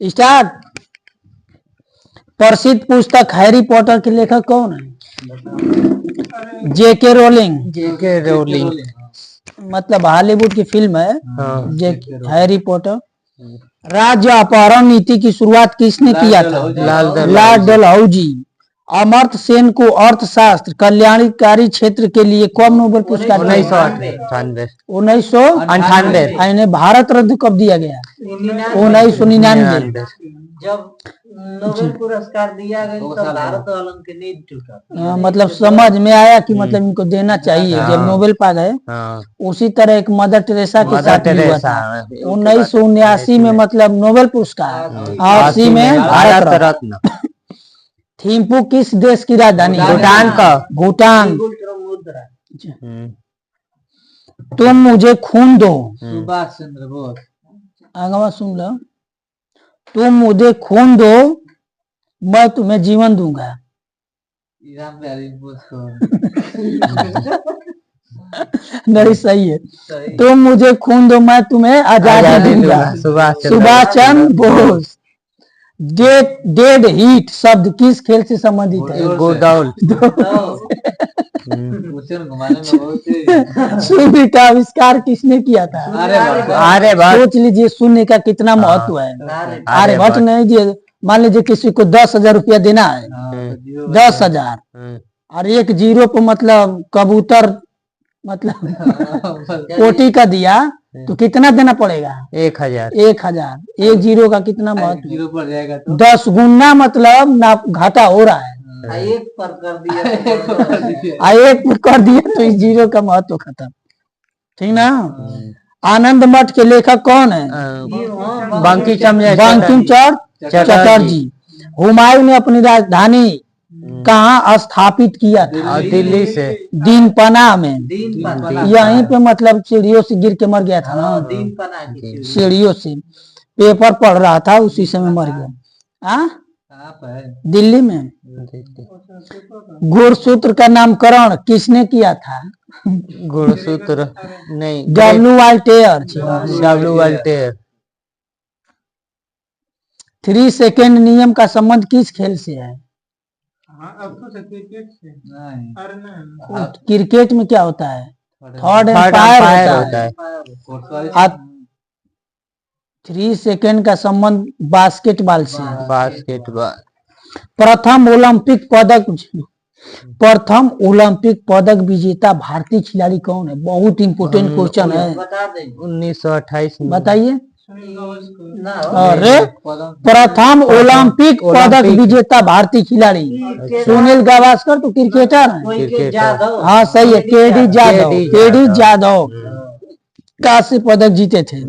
Start. प्रसिद्ध पुस्तक Harry Potter के लेखक कौन है? जेके रोलिंग। जेके रोलिंग मतलब हॉलीवुड की फिल्म है हैरी पॉटर। हम्म। राज्य अपहरण नीति की शुरुआत किसने किया था? लॉर्ड डलहौजी। अमर्त्य सेन को अर्थशास्त्र कल्याणकारी क्षेत्र के लिए कब नोबेल पुरस्कार? 1998। इन्हें भारत रत्न कब दिया गया? 1999। जब नोबेल पुरस्कार दिया गया तब भारत वालों के नींद टूटा। मतलब समझ में आया कि मतलब इनको देना चाहिए जब नोबेल पा गए। उसी तरह एक मदर टेरेसा के साथ हुआ था 1979 में, मतलब नोबेल पुरस्कार। 80 में भारत रत्न। थिम्पू किस देश की राजधानी? भूटान का। भूटान। तुम मुझे खून दो। सुभाष चंद्र बोस। आगवा सुन लो। तुम मुझे खून दो मैं तुम्हें जीवन दूंगा। नहीं सही है। तुम मुझे खून दो मैं तुम्हें आजादी दूंगा। सुभाष चंद्र बोस। डेड हीट शब्द किस खेल से संबंधित है? गोदौल। सूर्य का आविष्कार किसने किया था? आर्यभट्ट। सोच लीजिए शून्य का कितना महत्व है। आर्यभट्ट नहीं जी। मान लीजिए किसी को 10,000 रुपया देना है, 10,000 और एक जीरो पे मतलब कबूतर मतलब कोटी का दिया तो कितना देना पड़ेगा? 1,000। 1,000। एक जीरो का कितना महत्व? जीरो पड़ जाएगा तो 10 गुना मतलब ना घाटा हो रहा है। एक पर कर दिया एक पर कर दिया तो इस जीरो का महत्व खत्म। ठीक ना। आनंद मठ के लेखक कौन है? बंकिम चटर्जी। हुमायूं ने अपनी राजधानी कहाँ स्थापित किया था? दिल्ली से। दीनपना में। यहीं पे मतलब सीढ़ियों से गिर के मर गया था ना। सीढ़ियों से पेपर पढ़ रहा था उसी समय मर गया। दिल्ली में। गुणसूत्र का नामकरण किसने किया था? गुणसूत्र नहीं, W.Voltaire। 3 सेकेंड नियम का संबंध किस खेल से है? क्रिकेट में क्या होता है? थर्ड एम्पायर होता है। 3 सेकेंड का संबंध बास्केटबॉल से है। बास्केटबॉल। प्रथम ओलंपिक पदक विजेता भारतीय खिलाड़ी कौन है? बहुत इंपोर्टेंट क्वेश्चन है। 1928 में। बताइए। अरे प्रथम ओलंपिक पदक विजेता भारतीय खिलाड़ी सुनील गावस्कर तो क्रिकेटर है। हाँ सही है। केडी जाधव कांस्य पदक जीते थे।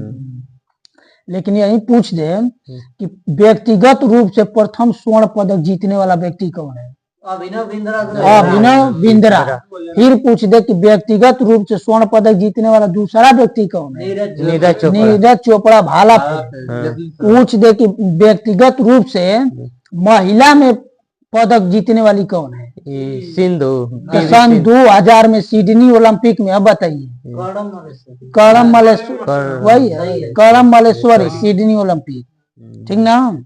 लेकिन यही पूछ दे कि व्यक्तिगत रूप से प्रथम स्वर्ण पदक जीतने वाला व्यक्ति कौन है? अभिनव बिंद्रा। फिर पूछ दे कि व्यक्तिगत रूप से स्वर्ण पदक जीतने वाला दूसरा व्यक्ति कौन है? नीरज चोपड़ा भाला। पूछ दे कि व्यक्तिगत रूप से महिला में पदक जीतने वाली कौन है? सिंधु। सन 2000 में सिडनी ओलंपिक में। अब बताइए। करम मलेश्वर। वही है करम मलेश्वरी सिडनी ओलंपिक। ठीक ना।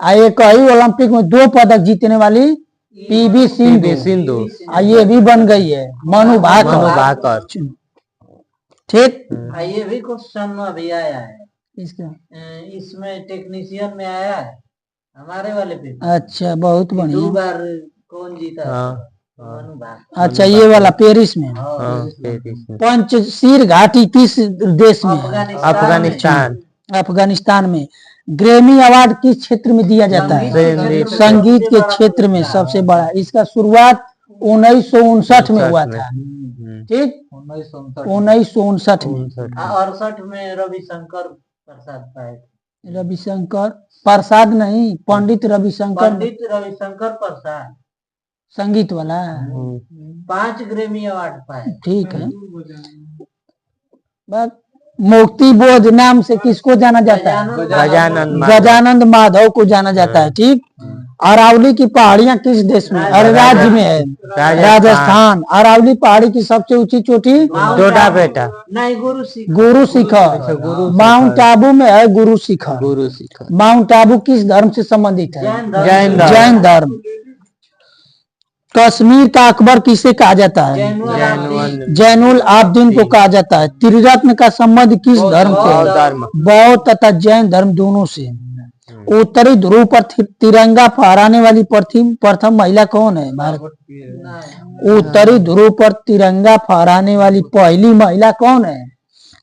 एक ही ओलंपिक में 2 पदक जीतने वाली पीवी सिंधु। ये भी बन गई है मनु भाकर। ठीक। ये भी क्वेश्चन अभी आया है इसका। इसमें टेक्नीशियन में आया है हमारे वाले पे। अच्छा बहुत बढ़िया। 2 बार कौन जीता? अच्छा ये वाला पेरिस में। पंचशील घाटी किस देश में? अफगानिस्तान में। ग्रैमी अवार्ड किस क्षेत्र में दिया जाता है? संगीत के क्षेत्र में सबसे बड़ा। इसका शुरुआत 1959 में हुआ था। ठीक 1959 में। 68 में रविशंकर प्रसाद पाए। रविशंकर प्रसाद नहीं, पंडित रविशंकर प्रसाद संगीत वाला। 5 ग्रैमी अवार्ड पाए। ठीक है। बस मुक्ति बोध नाम से किसको जाना जाता है? गजानंद माधव को जाना जाता है। ठीक। अरावली की पहाड़ियां किस देश में, अरे राज्य में है, राजस्थान। अरावली पहाड़ी की सबसे ऊंची चोटी डोडा बेटा नहीं गुरु शिखर। माउंट आबू में है गुरु शिखर। गुरु शिखर। माउंट आबू किस धर्म से संबंधित है, जैन धर्म। कश्मीर का अकबर किसे कहा जाता है, जैनुल आबदीन को कहा जाता है। त्रिरत्न का संबंध किस धर्म से, बौद्ध तथा जैन धर्म दोनों से। उत्तरी ध्रुव पर तिरंगा फहराने वाली प्रथम महिला कौन है भारत, उत्तरी ध्रुव पर तिरंगा फहराने वाली पहली महिला कौन है,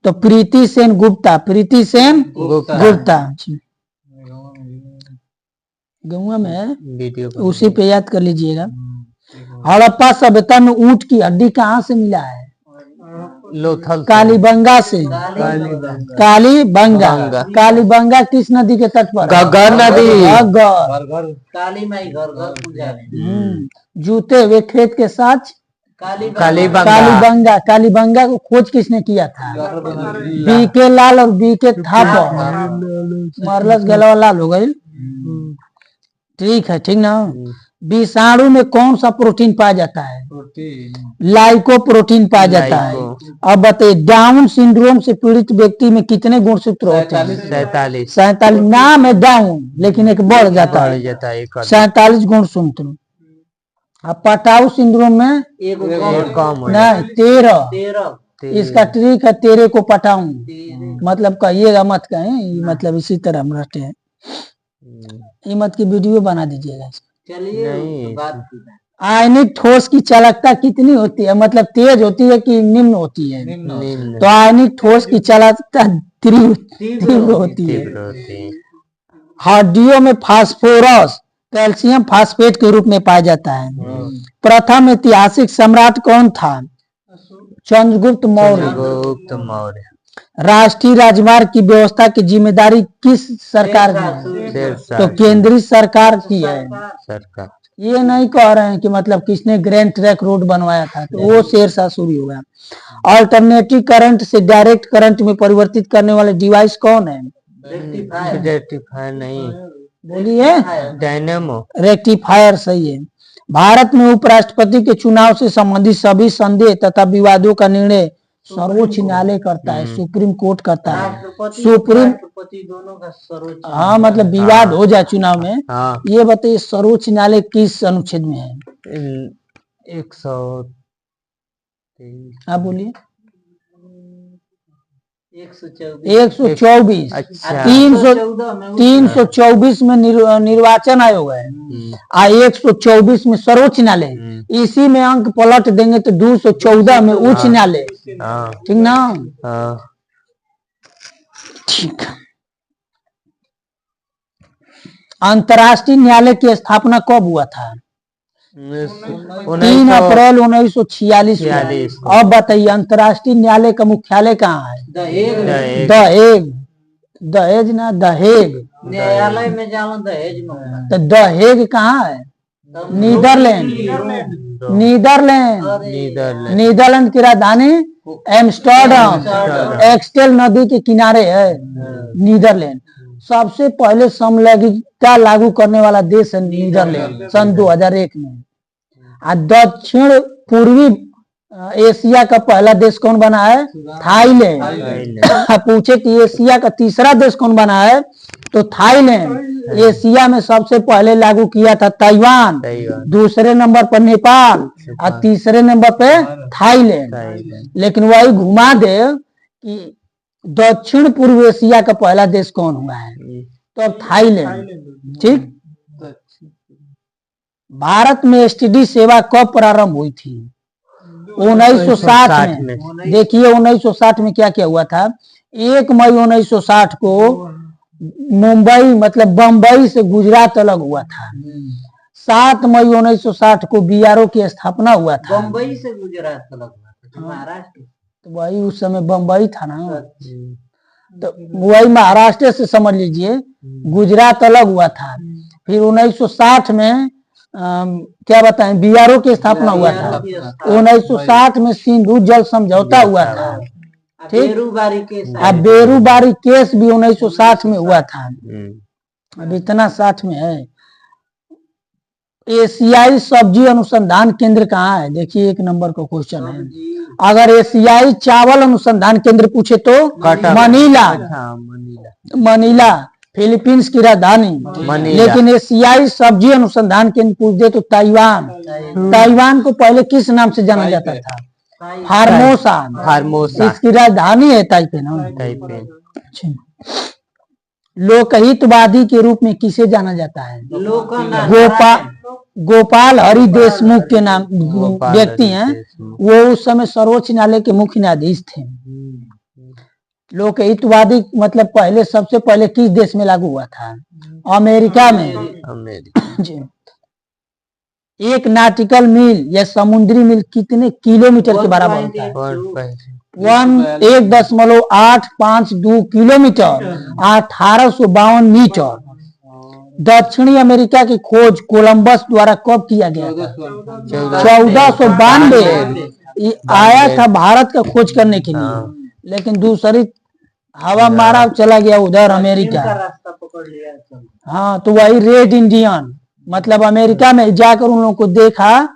तो प्रीति सेन गुप्ता। प्रीति सेन गुप्ता गौवा में वीडियो उसी पे याद कर लीजिएगा। हड़प्पा सभ्यता में ऊंट की हड्डी कहाँ से मिला है, लोथल कालीबंगा से। कालीबंगा। कालीबंगा किस नदी के तट पर, घग्गर नदी। घग्गर। काली माई घर घर पूजा जूते हुए खेत के साथ कालीबंगा। कालीबंगा को खोज किसने किया था, बीके लाल और बीके थापर। मरलस गलवा लाल हो गई। ठीक है, ठीक ना। विषाणु में कौन सा प्रोटीन पाया जाता है, लाइको प्रोटीन पाया जाता है। अब बताइए डाउन सिंड्रोम से पीड़ित व्यक्ति में कितने गुणसूत्र होते हैं, 47। नाम है डाउन लेकिन एक बढ़ जाता है, 47 गुणसूत्र। अब पटाऊ सिंड्रोम में नहीं 13। इसका ट्रिक है 13 को पटाऊं, मतलब कहिएगा मत कहें, मतलब इसी तरह हम रहते हैं। ये मत की वीडियो बना दीजिएगा। चलिए आयनिक ठोस की चालकता कितनी होती है, मतलब तेज होती है कि निम्न होती है, तो आयनिक ठोस की चालकता तीव्र होती है। हड्डियों में फास्फोरस कैल्शियम फास्फेट के रूप में पाया जाता है। प्रथम ऐतिहासिक सम्राट कौन था, चंद्रगुप्त मौर्य। राष्ट्रीय राजमार्ग की व्यवस्था की जिम्मेदारी किस सरकार की है, तो केंद्रीय सरकार की है। ये नहीं कह रहे हैं कि मतलब किसने ग्रैंड ट्रैक रोड बनवाया था, तो वो शेरशाह सूरी होगा। अल्टरनेटिव करंट से डायरेक्ट करंट में परिवर्तित करने वाले डिवाइस कौन है, रेक्टिफायर नहीं, बोलिए डायनेमो। रेक्टिफायर सही है। भारत में उपराष्ट्रपति के चुनाव से संबंधित सभी संदेह तथा विवादों का निर्णय सर्वोच्च न्यायालय करता है, सुप्रीम कोर्ट करता है। सुप्रीम दोनों का सर्वोच्च, हाँ मतलब विवाद हो जाए चुनाव में। ये बताइए सर्वोच्च न्यायालय किस अनुच्छेद में है, 123। आप बोलिए 124। 324 में निर्वाचन आयोग है, 124 में सर्वोच्च न्यायालय। इसी में अंक पलट देंगे तो 214 में उच्च न्यायालय। ठीक ना, ठीक। अंतर्राष्ट्रीय न्यायालय की स्थापना कब हुआ था, 3 अप्रैल 1946 में। अब बताइए अंतर्राष्ट्रीय न्यायालय का मुख्यालय कहाँ है, दहेज ना दहेग। न्यायालय में जाओ दहेज में, तो दहेग कहाँ है, नीदरलैंड। नीदरलैंड की राजधानी एम्स्टर्डम। एक्सटेल नदी के किनारे है नीदरलैंड। सबसे पहले समलैंगिकता लागू करने वाला देश है नीदरलैंड, सन 2001 में। दक्षिण पूर्वी एशिया का पहला देश कौन बना है, थाईलैंड। पूछे कि एशिया का तीसरा देश कौन बना है, तो थाईलैंड। एशिया में सबसे पहले लागू किया था ताइवान, दूसरे नंबर पर नेपाल और तीसरे नंबर पे थाईलैंड। लेकिन वही घुमा दे कि दक्षिण पूर्व एशिया का पहला देश कौन हुआ है, तो अब थाईलैंड। ठीक। भारत में एसटीडी सेवा कब प्रारंभ हुई थी, 1960 में। देखिए 1960 में क्या क्या हुआ था। 1 मई 1960 को मुंबई मतलब बंबई से गुजरात अलग हुआ था। 7 मई 1960 को बीआरओ की स्थापना हुआ था। बंबई से गुजरात अलग हुआ था, महाराष्ट्र। तो वही उस समय बंबई था ना, तो वही महाराष्ट्र से समझ लीजिए, गुजरात अलग हुआ था। फिर 1960 में क्या बताएं, बीआरओ की स्थापना हुआ था। 1960 में सिंधु जल समझौता हुआ था। ठीक। बेरूबारी केस भी 1960 में हुआ था। अब इतना 60 में है। एशियाई सब्जी अनुसंधान केंद्र कहाँ है? देखिए 1 नंबर का क्वेश्चन है। अगर एशियाई चावल अनुसंधान केंद्र पूछे तो मनीला। हाँ, मनीला। मनीला फिलीपींस की राजधानी। मनीला। लेकिन एशियाई सब्जी अनुसंधान केंद्र पूछ दे तो ताइवान। ताइवान को पहले किस नाम से जाना जाता था? फार्मोसा। फार्मोसा। इसकी राजधानी है ताइपे ना। ताइपे। लोकहितवादी के रूप में किसे जाना जाता है? लोकनाथ गोपाल हरि देशमुख के नाम गोपाल व्यक्ति हरि हैं। देशमुख। वो उस समय सर्वोच्च न्यायालय के मुख्य न्यायाधीश थे। लोकहितवादी मतलब पहले सबसे पहले किस देश में लागू हुआ था? अमेरिका में। अमेरिका। जी। एक नाटिकल मील या समुद्री मील कितने किलोमीटर के बराबर होता है? 1.852 किलोमीटर, 1852 मीटर। दक्षिणी अमेरिका की खोज कोलंबस द्वारा कब किया गया था? 1492 आया था भारत का खोज करने के लिए, लेकिन दूसरी हवा मारा चला गया उधर अमेरिका। रास्ता पकड़ लिया। हाँ, तो वही रेड इंडियन मतलब अमेरिका में जाकर उन लोगों को देखा,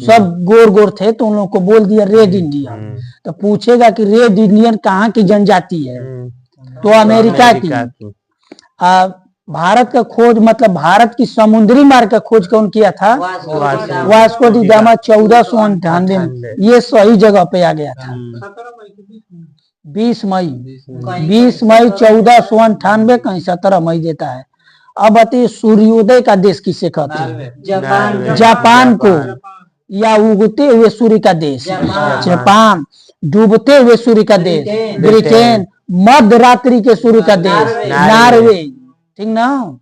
सब गोर गोर थे तो उन लोगों को बोल दिया रेड इंडियन। तो पूछेगा कि रेड इंडियन कहाँ की जनजाति है? तो अमेरिका की। भारत का खोज मतलब भारत की समुद्री मार्ग का खोज कौन किया था? वास्को डी गामा 1498 में। ये सही जगह पे आ गया था। 20 मई 1498 कहीं 17 मई देता है। अब बताइए सूर्योदय का देश किसे कहते हैं? जापान को। या उगते हुए सूर्य का देश जापान, डूबते हुए सूर्य का देश ब्रिटेन, मध्य रात्रि के सूर्य का देश नॉर्वे। ठीक ना?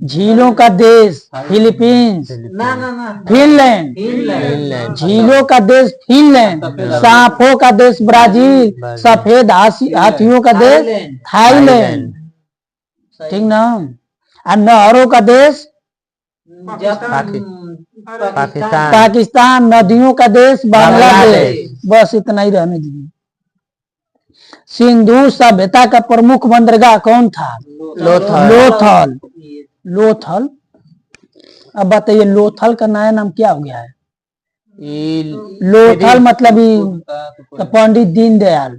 झीलों का देश फिलीपींस। फिनलैंड। झीलों का देश फिनलैंड। सांपों का देश ब्राजील। सफेद हाथियों का देश थाईलैंड। ठीक ना? और नहरों का देश पाकिस्तान। नदियों का देश बांग्लादेश। बस इतना ही रहने दीजिए। सिंधु सभ्यता का प्रमुख बंदरगाह कौन था? लोथल। अब बताइए लोथल का नया नाम क्या हो गया है? लोथल मतलब तो पंडित दीनदयाल।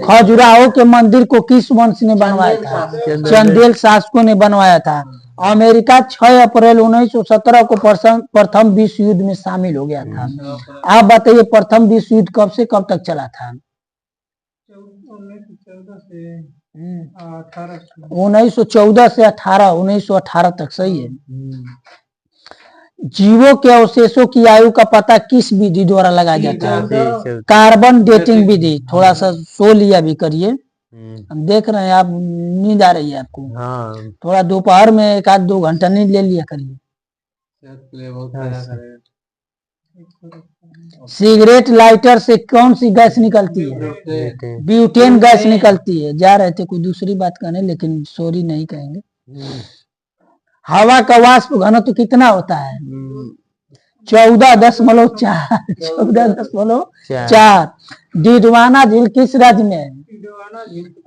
खजुराहो के मंदिर को किस वंश ने बनवाया था? चंदेल शासकों ने बनवाया था। अमेरिका 6 अप्रैल 1917 को प्रथम विश्व युद्ध में शामिल हो गया था। आप बताइए प्रथम विश्व युद्ध कब से कब तक चला था? 1914 से 1918 तक। सही है। जीवों के अवशेषों की आयु का पता किस विधि द्वारा लगाया जाता है? कार्बन डेटिंग विधि। थोड़ा सा सो लिया भी करिए। हम देख रहे हैं आप नींद आ रही है आपको। थोड़ा दोपहर में 1-2 घंटा नींद ले लिया करिए। सिगरेट लाइटर से कौन सी गैस निकलती है? ब्यूटेन गैस निकलती है। जा रहे थे कोई दूसरी बात करने, लेकिन सॉरी नहीं कहेंगे। हवा का वाष्प घनत्व कितना होता है? 14.4। 14.4। डिडवाना झील किस राज्य में है?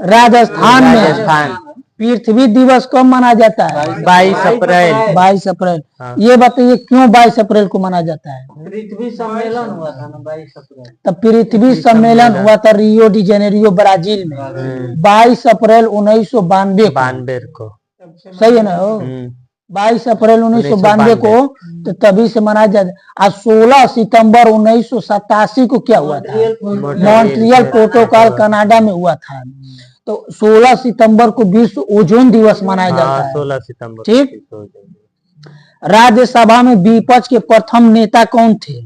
राजस्थान में। पृथ्वी दिवस कब मनाया जाता है? 22 अप्रैल। 22 अप्रैल। ये बताइए क्यों 22 अप्रैल को मनाया जाता है? पृथ्वी सम्मेलन हुआ था ना 22 अप्रैल। तब पृथ्वी सम्मेलन हुआ था रियो डी जेनेरियो ब्राजील में 22 अप्रैल 1992 को। सही है ना? 22 अप्रैल 1992 को तो तभी से मनाया जाता। आज 16 सितंबर 1987 को क्या हुआ था? मॉन्ट्रियल प्रोटोकॉल कनाडा में हुआ था। तो 16 सितंबर को विश्व ओजोन दिवस मनाया जाता है। 16 सितंबर। ठीक। राज्यसभा में विपक्ष के प्रथम नेता कौन थे?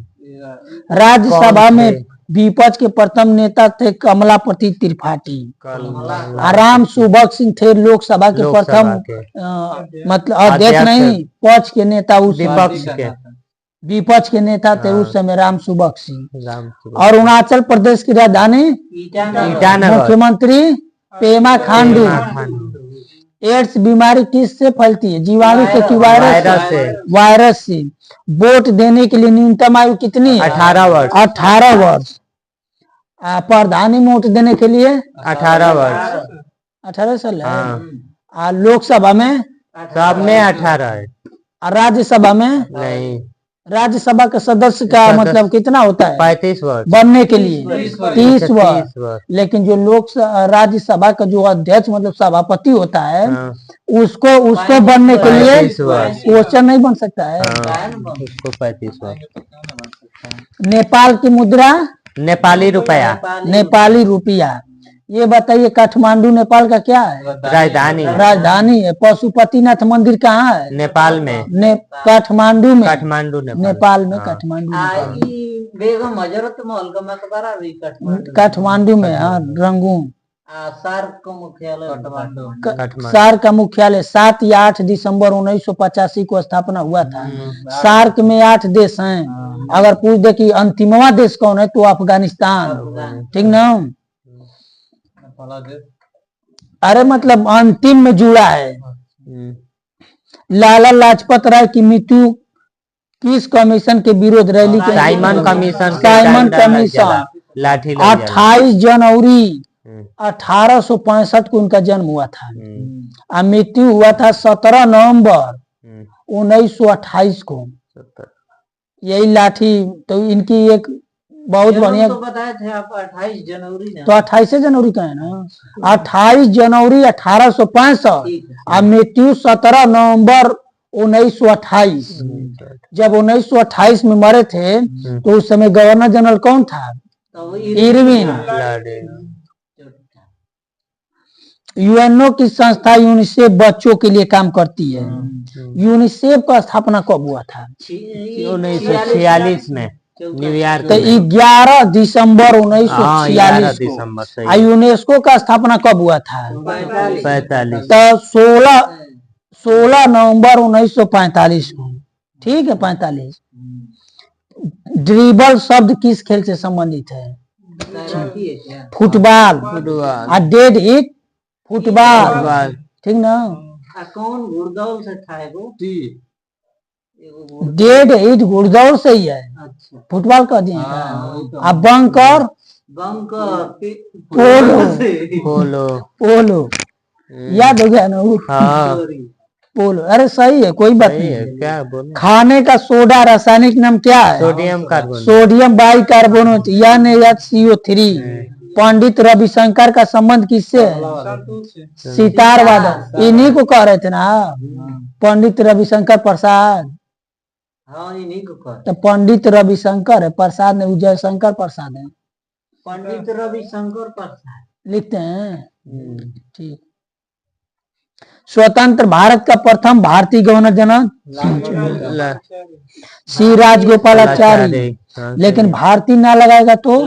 राज्यसभा में विपक्ष के प्रथम नेता थे कमलापति त्रिपाठी। राम सुभग सिंह थे लोकसभा के प्रथम मतलब अध्यक्ष नहीं, पक्ष के नेता। उस विपक्ष के नेता थे उस समय राम सुभग सिंह। और अरुणाचल प्रदेश की राजधानी मुख्यमंत्री पेमा खांडू। एड्स बीमारी किससे फैलती है? जीवाणु से कि वायरस से? वायरस से। वोट देने के लिए न्यूनतम आयु कितनी है? 18 वर्ष। 18 वर्ष। प्रधानी वोट देने के लिए 18 वर्ष। 18 साल है। लोकसभा में सब में 18 है। और राज्यसभा में नहीं, राज्यसभा का सदस्य का सदस्य- मतलब कितना होता है 35 वर्ष। बनने के लिए? 30 अच्छा, वर्ष। 30 वर्ष। लेकिन जो राज्यसभा का जो अध्यक्ष मतलब सभापति होता है हाँ, उसको बनने के लिए 35 वर्ष। क्वेश्चन नहीं बन सकता है। हाँ, उसको 35 वर्ष। नेपाल की मुद्रा नेपाली रुपया। नेपाली रुपया। ये बताइए काठमांडू नेपाल का क्या है? राजधानी। राजधानी है। पशुपतिनाथ मंदिर कहाँ है? नेपाल में। काठमांडू में। काठमांडू नेपाल में। हाँ। काठमांडू आ नेपाल में। ई बेगम हजरत महल का मकबरा भी काठमांडू काठमांडू में। हाँ, रंगून। सार्क का मुख्यालय काठमांडू। काठमांडू। सार्क का मुख्यालय 7 या 8 दिसंबर 1985 को स्थापना हुआ था। सार्क में 8 देश हैं। अगर पूछ दे कि अंतिमवा देश कौन है तो अफगानिस्तान। ठीक ना? अरे मतलब अंतिम में जुड़ा है। लाला लाजपत राय की मृत्यु किस कमीशन के विरोध रैली के? Simon commission. Simon commission. लाठी 28 जनवरी 1865 को उनका जन्म हुआ था और मृत्यु हुआ था 17 नवंबर 1928 को। यही लाठी। तो इनकी एक बहुत बढ़िया। तो बताए थे आप 28 जनवरी ना? तो 28 जनवरी का है ना। 28 जनवरी 1865 और मृत्यु 17 नवंबर 1928। जब 1928 में मरे थे तो उस समय गवर्नर जनरल कौन था? इरविन। यूएनओ की संस्था यूनिसेफ बच्चों के लिए काम करती है। यूनिसेफ का स्थापना कब हुआ था? 1946 में न्यूयॉर्क तो में। 11 दिसंबर हाँ, 1946 दिसंबर को। सही। यूनेस्को का स्थापना कब हुआ था? 45। तो 16 नवंबर 1945 को। ठीक है, 45। ड्रिबल शब्द किस खेल से संबंधित है? फुटबॉल। और डेड हिट फुटबॉल। ठीक ना? कौन घुड़दौड़ से था वो? डेड हिट घुड़दौड़ से ही है। अच्छा। फुटबॉल कह दिए। अब बंकर पोलो याद हो गया ना? पोलो। अरे सही है, कोई बात नहीं। क्या बोले? खाने का सोडा रासायनिक नाम क्या है? Sodium carbonate. Sodium bicarbonate NaHCO3। Pandit Ravishankar का संबंध किससे है? सितार वादक। इन्हीं को कह रहे थे ना, पंडित रविशंकर प्रसाद। हाँ, इन्हीं को कह। तो पंडित रविशंकर है, प्रसाद ने विजय शंकर प्रसाद है। पंडित रविशंकर प्रसाद लिखते हैं। ठीक। स्वतंत्र भारत का प्रथम भारतीय गवर्नर जनरल श्री राजगोपालाचारी। लेकिन भारतीय ना लगाएगा तो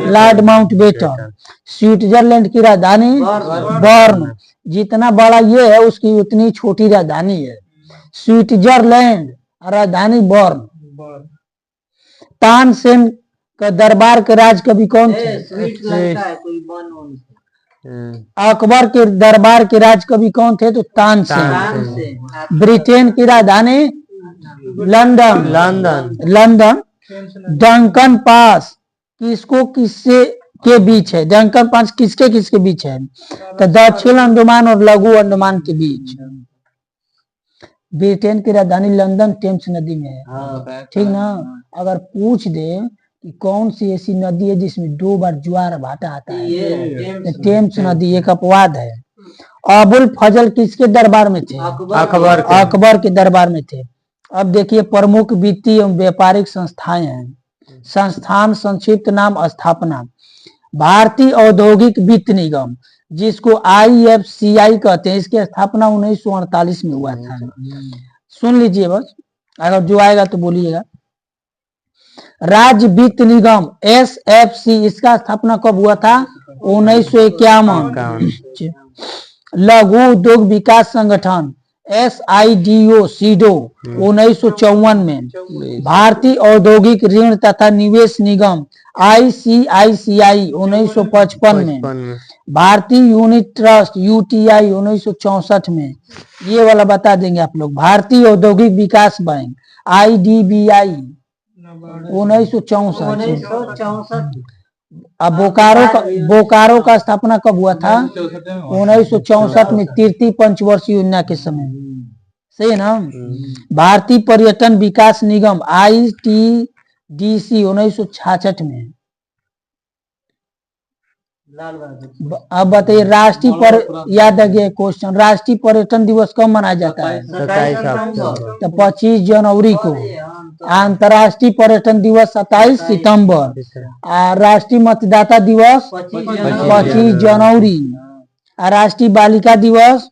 लॉर्ड माउंटबेटन। स्विट्जरलैंड की राजधानी बर्न। जितना बड़ा ये है उसकी उतनी छोटी राजधानी है। स्विट्जरलैंड राजधानी बर्न। तानसेन का दरबार के राज कवि कौन थे? अकबर के दरबार के राज कवि कौन थे? तो तानसेन। ब्रिटेन की राजधानी लंदन। डंकन पास किससे के बीच है? डंकन पास किसके बीच है? तो दक्षिण अंडमान और लघु अंडमान के बीच। ब्रिटेन की राजधानी लंदन टेम्स नदी में है। ठीक ना? अगर पूछ दे कि कौन सी ऐसी नदी है जिसमें 2 बार ज्वार भाटा आता है? टेम्स नदी। एक अपवाद है। अबुल फजल किसके दरबार में थे? अकबर के दरबार में थे। अब देखिए प्रमुख वित्तीय एवं व्यापारिक संस्थाएं हैं। संस्थान संक्षिप्त नाम स्थापना भारतीय औद्योगिक वित्त निगम, जिसको IFCI कहते हैं। इसकी स्थापना 1948 में हुआ था। सुन लीजिए बस, अगर जो आएगा तो बोलिएगा। राज्य वित्त निगम SFC, इसका स्थापना कब हुआ था? 1951। लघु उद्योग विकास संगठन SIDO 1954 में। भारतीय औद्योगिक ऋण तथा निवेश निगम ICICI 1955 में। भारतीय यूनिट ट्रस्ट UTI 1964 में। ये वाला बता देंगे आप लोग। भारतीय औद्योगिक विकास बैंक IDBI 1964। अब बोकारो का स्थापना कब हुआ था? 1964 में तृतीय पंचवर्षीय योजना के समय। सही है ना। भारतीय पर्यटन विकास निगम ITDC 1966 में। लाल बहादुर अब बताइए याद रखिए क्वेश्चन, राष्ट्रीय पर्यटन दिवस कब मनाया जाता है? 27 अक्टूबर। तो 25 जनवरी को। अंतर्राष्ट्रीय पर्यटन दिवस 27 सितंबर। राष्ट्रीय मतदाता दिवस 25 जनवरी। राष्ट्रीय बालिका दिवस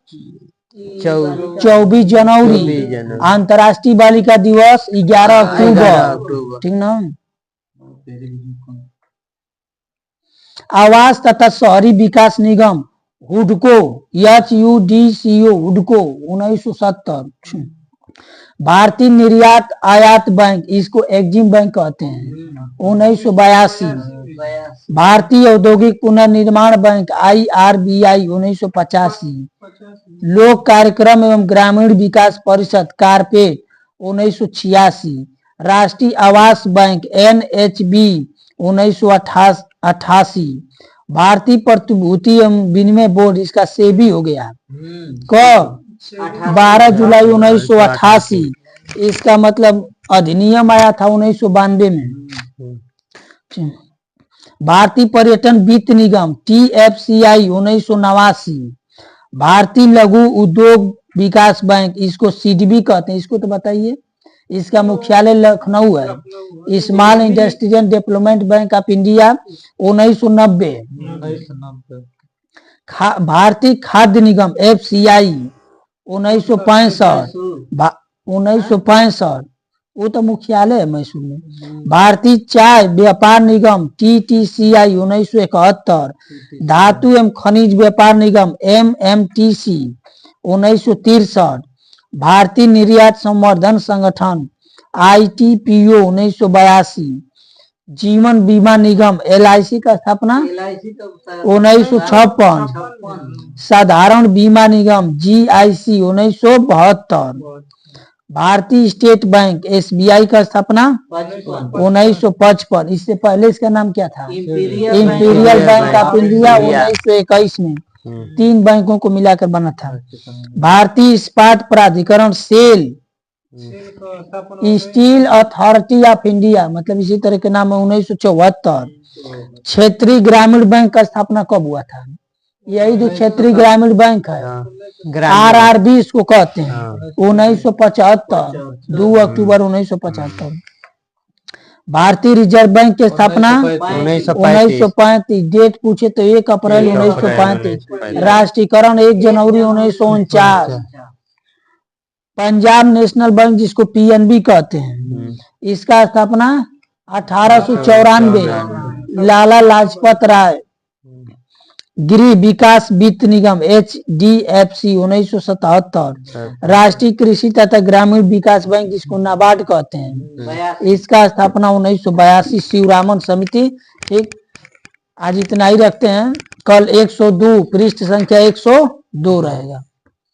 24 जनवरी। अंतर्राष्ट्रीय बालिका दिवस 11 अक्टूबर। ठीक ना। आवास तथा शहरी विकास निगम हुडको HUDCO हुडको 1970। भारतीय निर्यात आयात बैंक, इसको एग्जिम बैंक कहते हैं, 1982। भारतीय औद्योगिक पुनर्निर्माण बैंक IRBI 1985। लोक कार्यक्रम एवं ग्रामीण विकास परिषद कारपेट 1986। राष्ट्रीय आवास बैंक NHB 1988। भारतीय प्रतिभूति एवं विनिमय बोर्ड, इसका सेबी हो गया कब? 12 जुलाई 1988। इसका मतलब अधिनियम आया था 1992 में। भारतीय पर्यटन वित्त निगम TFCI 1989। भारतीय लघु उद्योग विकास बैंक, इसको CDB कहते हैं, इसको तो बताइए। इसका मुख्यालय लखनऊ है। Small industrial development bank of India 1990। भारतीय खाद्य निगम FCI 1965। 1965, वो तो मुख्यालय है मैसूर में। भारतीय चाय व्यापार निगम TTCI 1971। धातु एवं खनिज व्यापार निगम MMTC 1963। भारतीय निर्यात संवर्धन संगठन ITPO 1982। जीवन बीमा निगम LIC का स्थापना 1956। साधारण बीमा निगम GIC 1972। भारतीय स्टेट बैंक SBI का स्थापना 1955। इससे पहले इसका नाम क्या था? इंपीरियल बैंक ऑफ इंडिया 1921 में। 3 बैंकों को मिलाकर बना था। भारतीय इस्पात प्राधिकरण SAIL, Steel Authority of India, मतलब इसी तरह के नाम है, 1974। क्षेत्रीय ग्रामीण बैंक का स्थापना कब हुआ था? यही जो क्षेत्रीय ग्रामीण बैंक है, RRB इसको कहते हैं, 1975। 2 अक्टूबर 1975। भारतीय रिजर्व बैंक की स्थापना 1935। डेट पूछे तो 1 अप्रैल 1935। राष्ट्रीयकरण 1 जनवरी 1949। पंजाब नेशनल बैंक, जिसको PNB कहते हैं, इसका स्थापना 1894। लाला लाजपत राय। गृह विकास वित्त निगम HDFC 1977। राष्ट्रीय कृषि तथा ग्रामीण विकास बैंक, जिसको नाबार्ड कहते हैं, इसका स्थापना 1982। शिवरामन समिति। ठीक, आज इतना ही रखते हैं। कल 102 पृष्ठ संख्या 102 रहेगा।